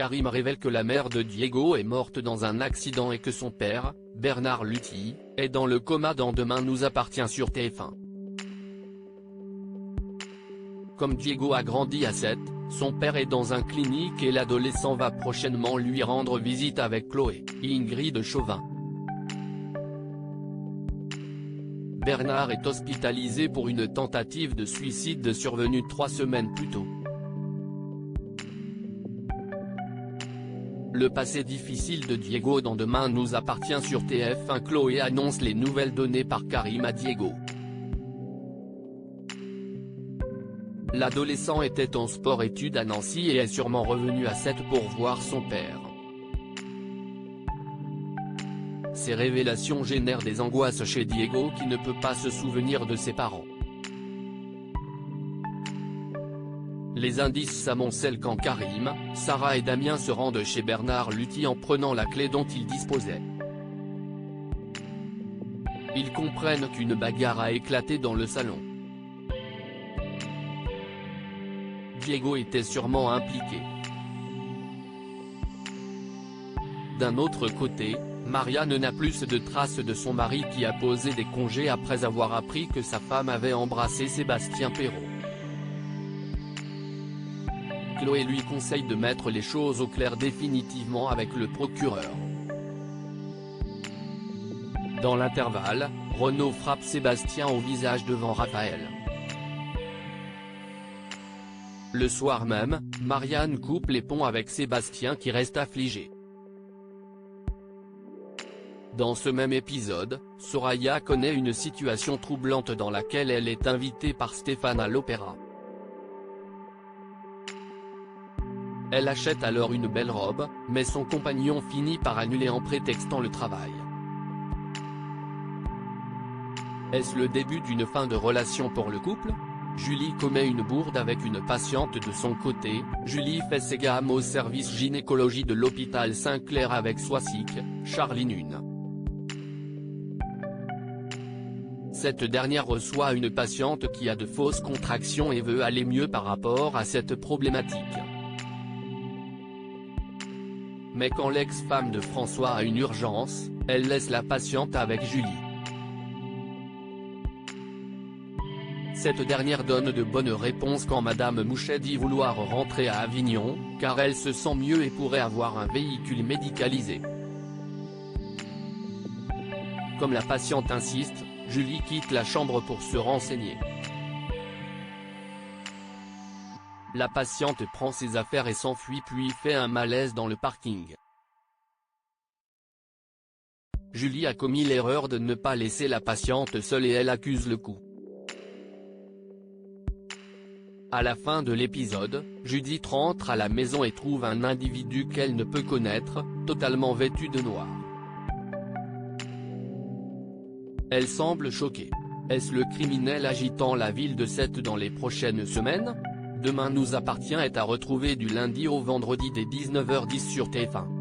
Karim révèle que la mère de Diego est morte dans un accident et que son père, Bernard Luthi, est dans le coma dans Demain nous appartient sur TF1. Comme Diego a grandi à 7, son père est dans un clinique et l'adolescent va prochainement lui rendre visite avec Chloé, Ingrid Chauvin. Bernard est hospitalisé pour une tentative de suicide survenue 3 semaines plus tôt. Le passé difficile de Diego dans Demain nous appartient sur TF1. Chloé annonce les nouvelles données par Karim à Diego. L'adolescent était en sport-études à Nancy et est sûrement revenu à 7 pour voir son père. Ces révélations génèrent des angoisses chez Diego qui ne peut pas se souvenir de ses parents. Les indices s'amoncellent quand Karim, Sarah et Damien se rendent chez Bernard Luthi en prenant la clé dont ils disposaient. Ils comprennent qu'une bagarre a éclaté dans le salon. Diego était sûrement impliqué. D'un autre côté, Marianne n'a plus de traces de son mari qui a posé des congés après avoir appris que sa femme avait embrassé Sébastien Perrault. Chloé lui conseille de mettre les choses au clair définitivement avec le procureur. Dans l'intervalle, Renaud frappe Sébastien au visage devant Raphaël. Le soir même, Marianne coupe les ponts avec Sébastien qui reste affligé. Dans ce même épisode, Soraya connaît une situation troublante dans laquelle elle est invitée par Stéphane à l'opéra. Elle achète alors une belle robe, mais son compagnon finit par annuler en prétextant le travail. Est-ce le début d'une fin de relation pour le couple ? Julie commet une bourde avec une patiente de son côté. Julie fait ses gammes au service gynécologie de l'hôpital Saint-Clair avec Soisic, Charline Une. Cette dernière reçoit une patiente qui a de fausses contractions et veut aller mieux par rapport à cette problématique. Mais quand l'ex-femme de François a une urgence, elle laisse la patiente avec Julie. Cette dernière donne de bonnes réponses quand Madame Mouchet dit vouloir rentrer à Avignon, car elle se sent mieux et pourrait avoir un véhicule médicalisé. Comme la patiente insiste, Julie quitte la chambre pour se renseigner. La patiente prend ses affaires et s'enfuit puis fait un malaise dans le parking. Julie a commis l'erreur de ne pas laisser la patiente seule et elle accuse le coup. À la fin de l'épisode, Judith rentre à la maison et trouve un individu qu'elle ne peut connaître, totalement vêtu de noir. Elle semble choquée. Est-ce le criminel agitant la ville de Sète dans les prochaines semaines ? Demain nous appartient est à retrouver du lundi au vendredi dès 19h10 sur TF1.